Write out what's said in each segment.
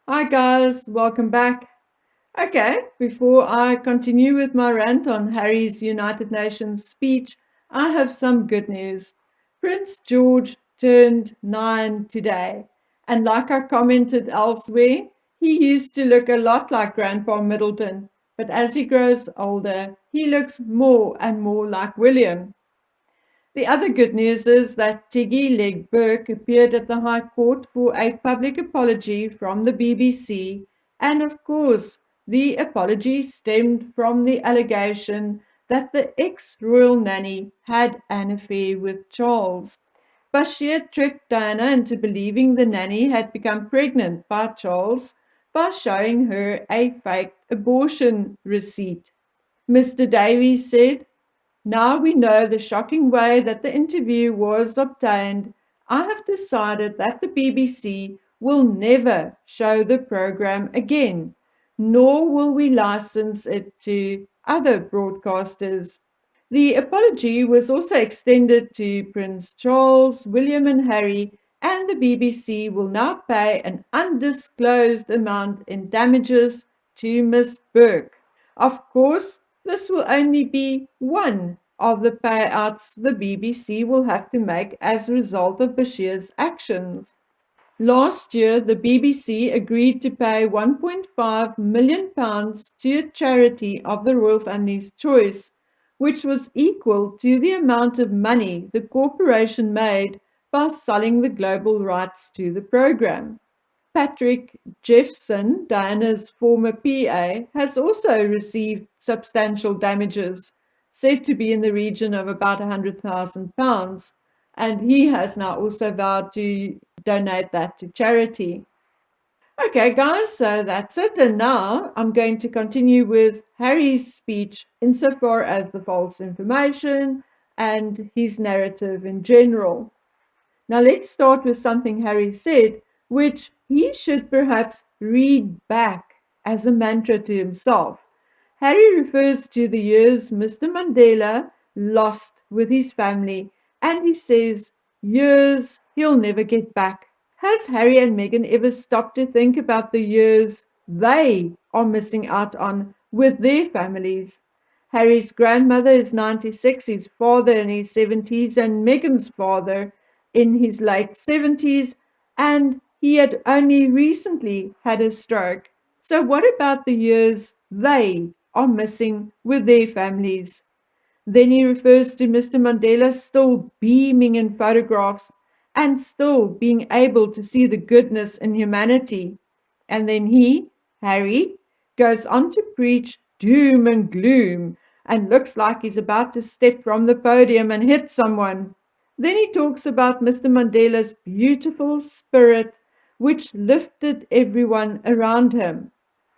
Hi guys, welcome back. Okay, before I continue with my rant on Harry's United Nations speech, I have some good news. Prince George turned 9 today, and like I commented elsewhere, he used to look a lot like Grandpa Middleton, but as he grows older, he looks more and more like William. The other good news is that Tiggy Leg Burke appeared at the High Court for a public apology from the BBC, and of course, the apology stemmed from the allegation that the ex-royal nanny had an affair with Charles. Bashir tricked Diana into believing the nanny had become pregnant by Charles by showing her a fake abortion receipt. Mr. Davies said, now we know the shocking way that the interview was obtained. I have decided that the BBC will never show the program again, nor will we license it to other broadcasters. The apology was also extended to Prince Charles, William, and Harry, and the BBC will now pay an undisclosed amount in damages to Miss Burke. Of course, this will only be one of the payouts the BBC will have to make as a result of Bashir's actions. Last year, the BBC agreed to pay £1.5 million to a charity of the royal family's choice, which was equal to the amount of money the corporation made by selling the global rights to the program. Patrick Jeffson, Diana's former PA, has also received substantial damages, said to be in the region of about £100,000, and he has now also vowed to donate that to charity. Okay, guys, so that's it. And now I'm going to continue with Harry's speech insofar as the false information and his narrative in general. Now let's start with something Harry said, which he should perhaps read back as a mantra to himself. Harry refers to the years Mr. Mandela lost with his family, and he says, years he'll never get back. Has Harry and Meghan ever stopped to think about the years they are missing out on with their families? Harry's grandmother is 96, his father in his 70s, and Meghan's father in his late 70s, and he had only recently had a stroke. So, what about the years they are missing with their families? Then he refers to Mr. Mandela still beaming in photographs and still being able to see the goodness in humanity. And then he, Harry, goes on to preach doom and gloom and looks like he's about to step from the podium and hit someone. Then he talks about Mr. Mandela's beautiful spirit, which lifted everyone around him.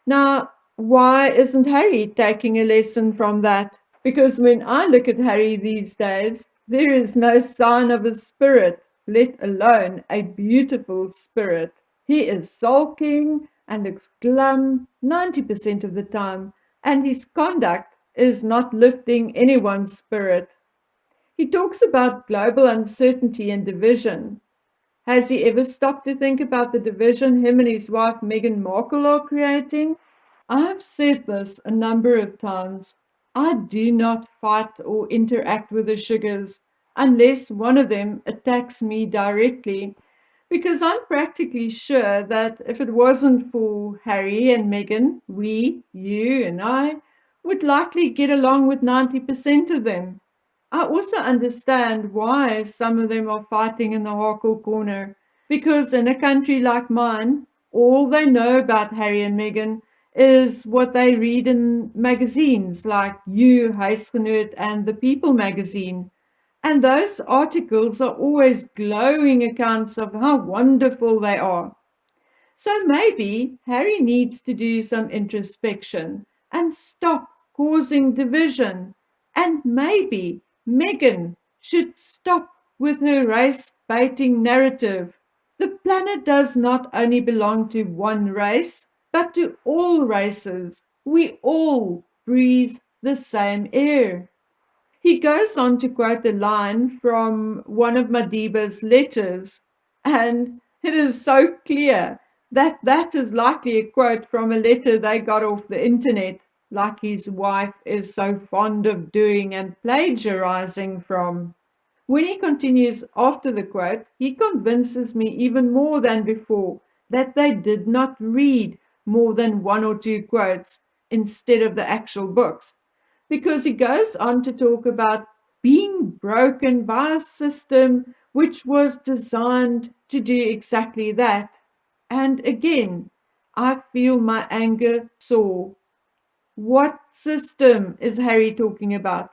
Now, why isn't Harry taking a lesson from that? Because when I look at Harry these days, there is no sign of a spirit, let alone a beautiful spirit. He is sulking and looks glum 90% of the time, and his conduct is not lifting anyone's spirit. He talks about global uncertainty and division. Has he ever stopped to think about the division him and his wife Meghan Markle are creating? I've said this a number of times. I do not fight or interact with the sugars unless one of them attacks me directly, because I'm practically sure that if it wasn't for Harry and Meghan, we, you and I, would likely get along with 90% of them. I also understand why some of them are fighting in the Harkle corner, because in a country like mine, all they know about Harry and Meghan is what they read in magazines like You, Huisgenoot, and The People magazine. And those articles are always glowing accounts of how wonderful they are. So maybe Harry needs to do some introspection and stop causing division. And maybe Meghan should stop with her race baiting narrative. The planet does not only belong to one race, but to all races. We all breathe the same air. He goes on to quote a line from one of Madiba's letters, and it is so clear That is likely a quote from a letter they got off the internet, like his wife is so fond of doing and plagiarizing from. When he continues after the quote, he convinces me even more than before that they did not read more than one or two quotes instead of the actual books, because he goes on to talk about being broken by a system which was designed to do exactly that. And again, I feel my anger soar. What system is Harry talking about?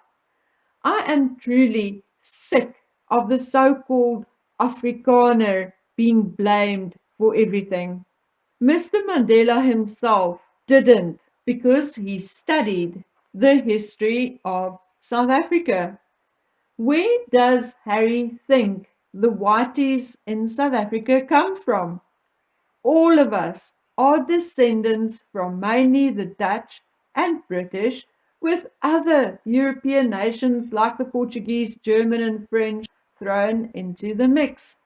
I am truly sick of the so-called Afrikaner being blamed for everything. Mr. Mandela himself didn't, because he studied the history of South Africa. Where does Harry think the whiteys in South Africa come from? All of us are descendants from mainly the Dutch and British, with other European nations like the Portuguese, German, and French thrown into the mix.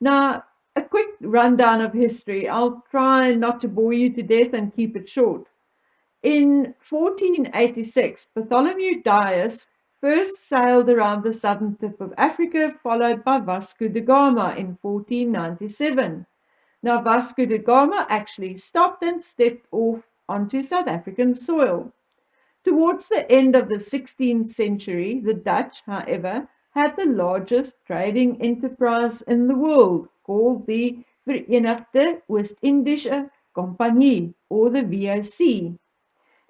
Now, a quick rundown of history. I'll try not to bore you to death and keep it short. In 1486, Bartholomew Dias first sailed around the southern tip of Africa, followed by Vasco da Gama in 1497. Now, Vasco da Gama actually stopped and stepped off onto South African soil. Towards the end of the 16th century, the Dutch, however, had the largest trading enterprise in the world, called the Verenigde Oost-Indische Compagnie, or the VOC.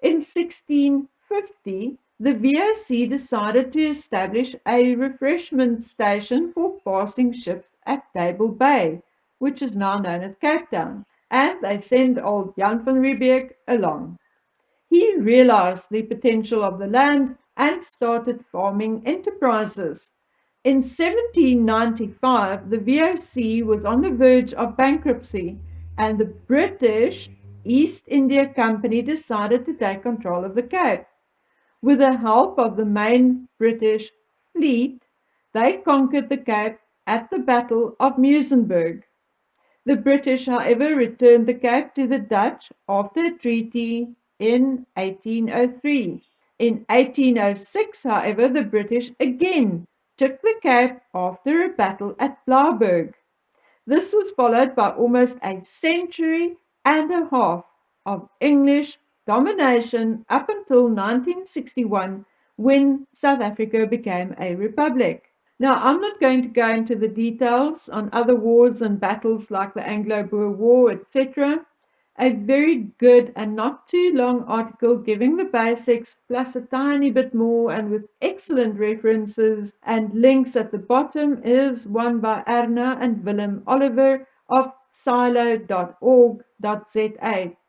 In 1650, the VOC decided to establish a refreshment station for passing ships at Table Bay, which is now known as Cape Town, and they sent old Jan van Riebeeck along. He realized the potential of the land and started farming enterprises. In 1795, the VOC was on the verge of bankruptcy, and the British East India Company decided to take control of the Cape. With the help of the main British fleet, they conquered the Cape at the Battle of Muizenberg. The British, however, returned the Cape to the Dutch after a treaty in 1803. In 1806, however, the British again took the Cape after a battle at Blouberg. This was followed by almost a century and a half of English domination up until 1961, when South Africa became a republic. Now, I'm not going to go into the details on other wars and battles like the Anglo-Boer War, etc. A very good and not too long article giving the basics plus a tiny bit more and with excellent references and links at the bottom is one by Erna and Willem Oliver of silo.org.za,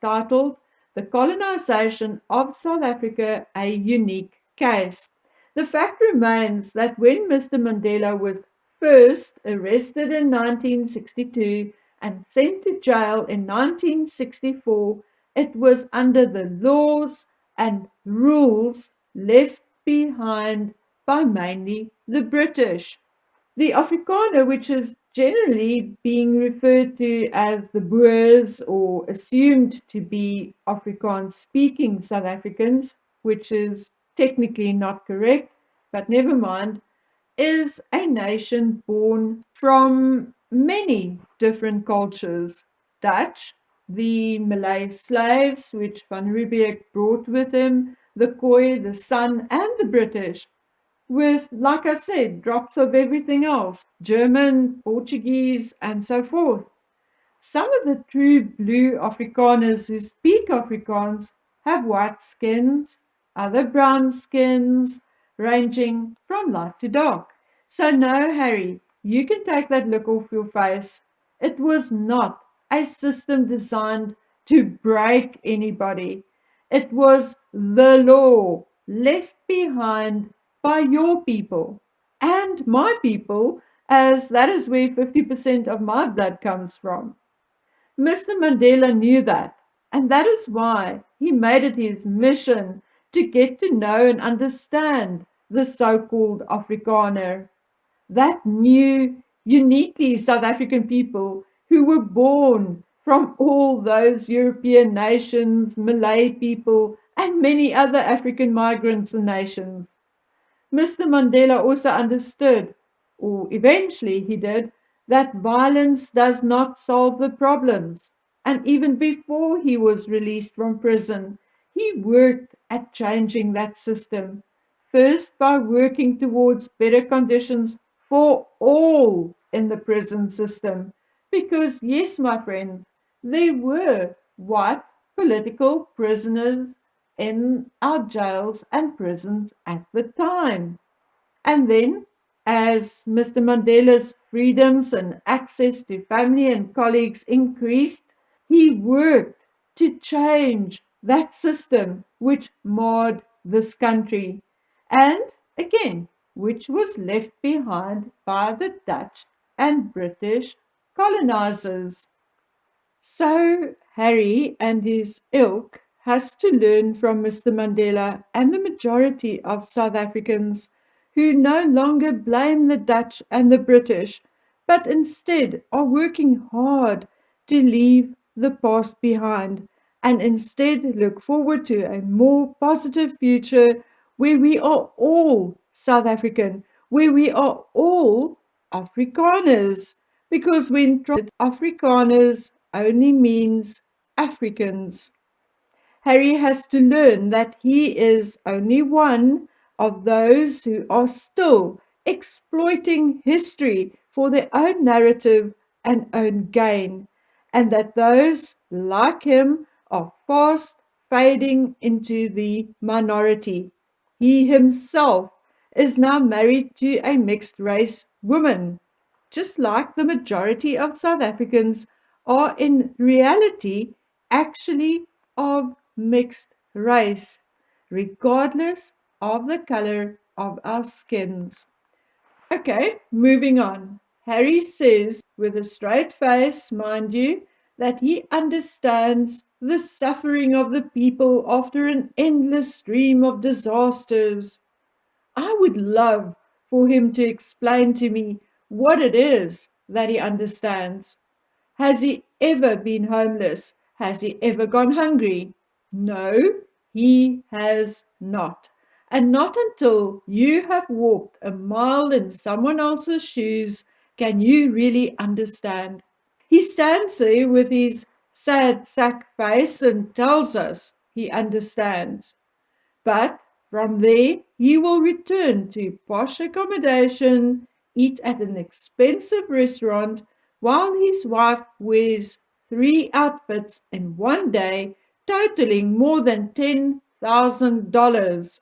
titled The Colonization of South Africa, a Unique Case. The fact remains that when Mr. Mandela was first arrested in 1962 and sent to jail in 1964, it was under the laws and rules left behind by mainly the British. The Afrikaner, which is generally being referred to as the Boers or assumed to be Afrikaans-speaking South Africans, which is technically not correct, but never mind, is a nation born from many different cultures. Dutch, the Malay slaves, which Van Riebeeck brought with him, the Khoi, the San, and the British, with, like I said, drops of everything else, German, Portuguese, and so forth. Some of the true blue Afrikaners who speak Afrikaans have white skins, other brown skins, ranging from light to dark. So no, Harry, you can take that look off your face. It was not a system designed to break anybody. It was the law left behind by your people and my people, as that is where 50% of my blood comes from. Mr. Mandela knew that, and that is why he made it his mission to get to know and understand the so-called Afrikaner, that new, uniquely South African people who were born from all those European nations, Malay people, and many other African migrants and nations. Mr. Mandela also understood, or eventually he did, that violence does not solve the problems. And even before he was released from prison, he worked at changing that system. First, by working towards better conditions for all in the prison system. Because, yes, my friend, there were white political prisoners in our jails and prisons at the time. And then, as Mr. Mandela's freedoms and access to family and colleagues increased, he worked to change that system which marred this country, and again, which was left behind by the Dutch and British colonizers. So Harry and his ilk has to learn from Mr. Mandela and the majority of South Africans who no longer blame the Dutch and the British, but instead are working hard to leave the past behind and instead look forward to a more positive future where we are all South African, where we are all Afrikaners. Because when Afrikaners only means Africans. Harry has to learn that he is only one of those who are still exploiting history for their own narrative and own gain, and that those like him are fast fading into the minority. He himself is now married to a mixed race woman, just like the majority of South Africans are in reality actually of mixed race, regardless of the color of our skins. Okay, moving on. Harry says, with a straight face, mind you, that he understands the suffering of the people after an endless stream of disasters. I would love for him to explain to me what it is that he understands. Has he ever been homeless? Has he ever gone hungry? No, he has not. And not until you have walked a mile in someone else's shoes can you really understand. He stands there with his sad sack face and tells us he understands. But from there, he will return to posh accommodation, eat at an expensive restaurant, while his wife wears 3 outfits in one day, totaling more than $10,000.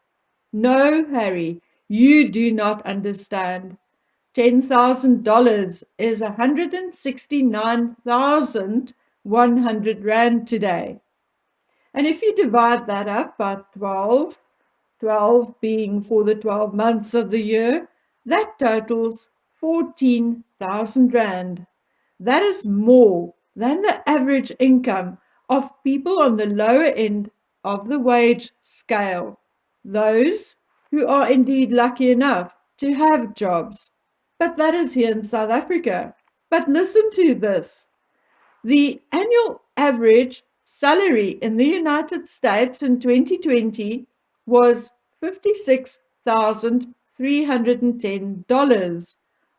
No, Harry, you do not understand. $10,000 is 169,100 Rand today. And if you divide that up by 12, 12 being for the 12 months of the year, that totals 14,000 Rand. That is more than the average income of people on the lower end of the wage scale, those who are indeed lucky enough to have jobs. But that is here in South Africa. But listen to this. The annual average salary in the United States in 2020 was $56,310,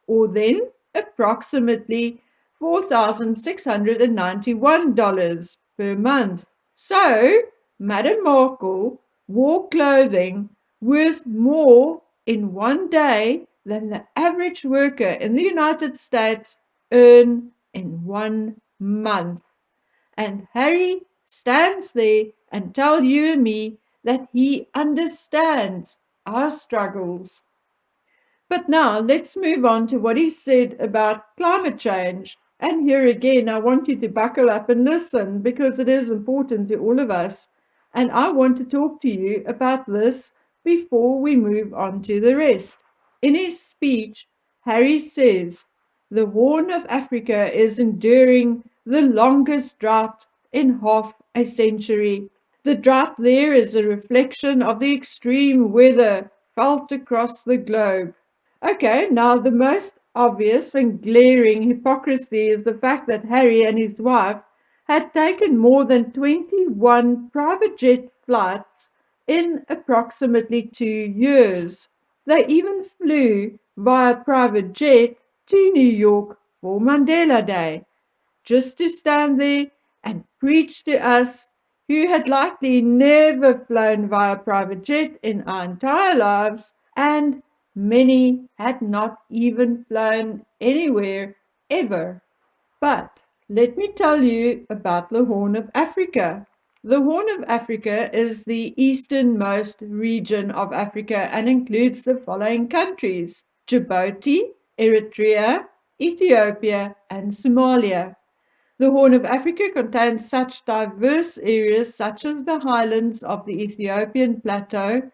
or then approximately $4,691 per month. So, Madam Markle wore clothing worth more in one day than the average worker in the United States earn in one month. And Harry stands there and tells you and me that he understands our struggles. But now let's move on to what he said about climate change. And here again, I want you to buckle up and listen because it is important to all of us. And I want to talk to you about this before we move on to the rest. In his speech, Harry says, the Horn of Africa is enduring the longest drought in half a century. The drought there is a reflection of the extreme weather felt across the globe. Okay, now the most obvious and glaring hypocrisy is the fact that Harry and his wife had taken more than 21 private jet flights in approximately 2 years. They even flew via private jet to New York for Mandela Day, just to stand there and preach to us who had likely never flown via private jet in our entire lives, and many had not even flown anywhere ever. But let me tell you about the Horn of Africa. The Horn of Africa is the easternmost region of Africa and includes the following countries: Djibouti, Eritrea, Ethiopia, and Somalia. The Horn of Africa contains such diverse areas such as the highlands of the Ethiopian plateau,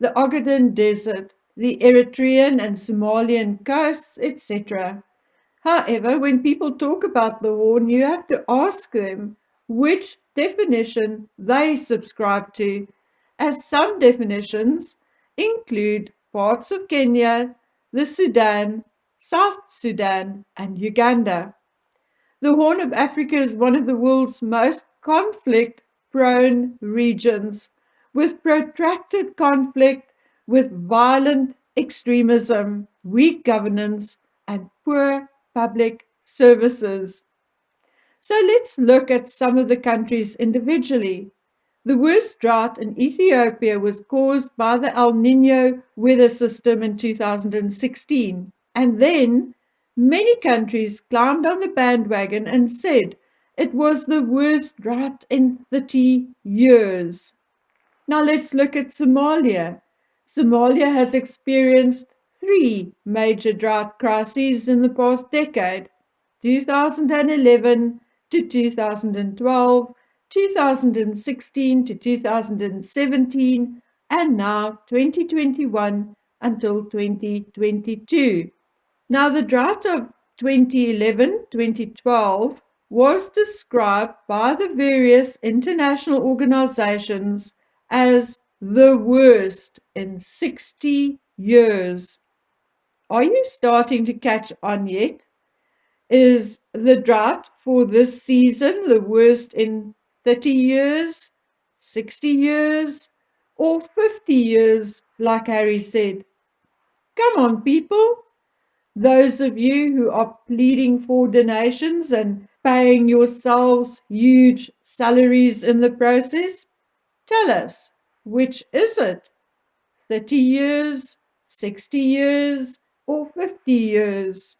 the Ogaden Desert, the Eritrean and Somalian coasts, etc. However, when people talk about the Horn, you have to ask them which definition they subscribe to, as some definitions include parts of Kenya, the Sudan, South Sudan, and Uganda. The Horn of Africa is one of the world's most conflict-prone regions, with protracted conflict, with violent extremism, weak governance, and poor public services. So let's look at some of the countries individually. The worst drought in Ethiopia was caused by the El Nino weather system in 2016. And then many countries climbed on the bandwagon and said it was the worst drought in 30 years. Now let's look at Somalia. Somalia has experienced three major drought crises in the past decade: 2011 to 2012, 2016 to 2017, and now 2021 until 2022. Now, the drought of 2011-2012 was described by the various international organizations as the worst in 60 years. Are you starting to catch on yet? Is the drought for this season the worst in 30 years, 60 years, or 50 years, like Harry said? Come on, people. Those of you who are pleading for donations and paying yourselves huge salaries in the process, tell us, which is it? 30 years, 60 years, or 50 years?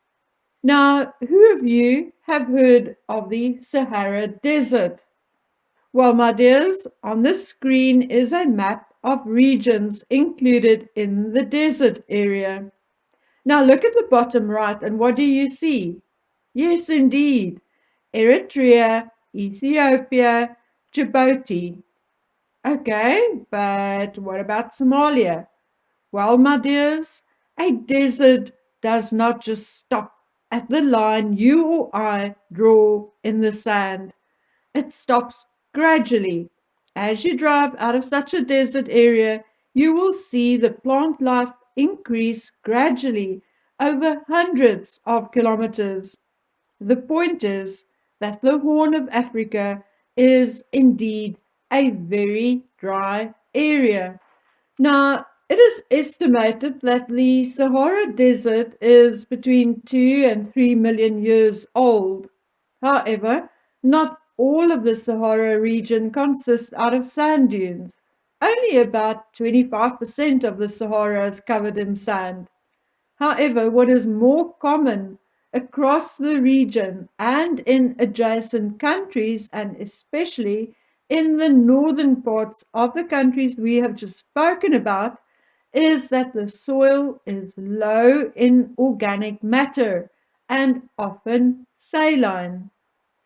Now, who of you have heard of the Sahara Desert? Well, my dears, on this screen is a map of regions included in the desert area. Now look at the bottom right, and what do you see? Yes, indeed, Eritrea, Ethiopia, Djibouti. Okay, but what about Somalia? Well, my dears, a desert does not just stop at the line you or I draw in the sand. It stops gradually. As you drive out of such a desert area, you will see the plant life increase gradually over hundreds of kilometers. The point is that the Horn of Africa is indeed a very dry area. Now, it is estimated that the Sahara Desert is between 2 and 3 million years old. However, not all of the Sahara region consists out of sand dunes. Only about 25% of the Sahara is covered in sand. However, what is more common across the region and in adjacent countries, and especially in the northern parts of the countries we have just spoken about, is that the soil is low in organic matter and often saline.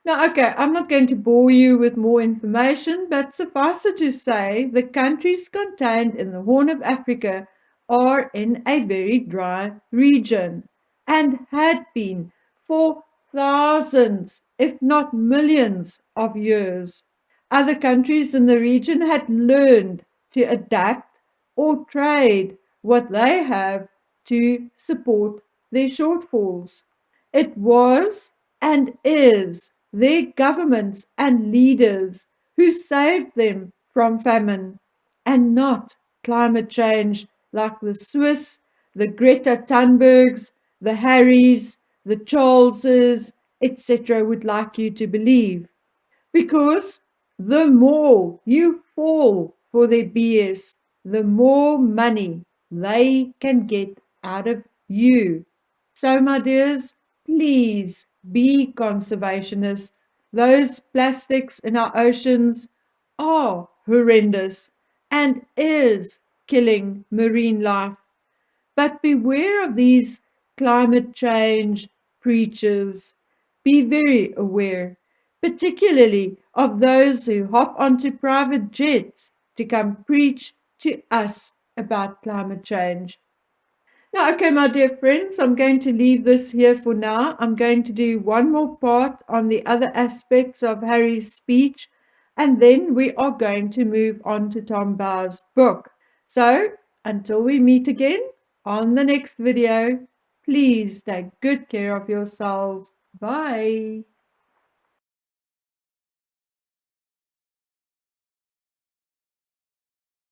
Now, okay, I'm not going to bore you with more information, but suffice it to say, the countries contained in the Horn of Africa are in a very dry region and had been for thousands, if not millions, of years. Other countries in the region had learned to adapt or trade what they have to support their shortfalls. It was and is their governments and leaders who saved them from famine, and not climate change like the Swiss, the Greta Thunbergs, the Harrys, the Charleses, etc. would like you to believe. Because the more you fall for their BS, the more money they can get out of you. So, my dears, please be conservationists. Those plastics in our oceans are horrendous and is killing marine life. But beware of these climate change preachers. Be very aware, particularly of those who hop onto private jets to come preach to us about climate change. Now, okay, my dear friends, I'm going to leave this here for now. I'm going to do one more part on the other aspects of Harry's speech, and then we are going to move on to Tom Bauer's book. So, until we meet again on the next video, please take good care of yourselves. Bye.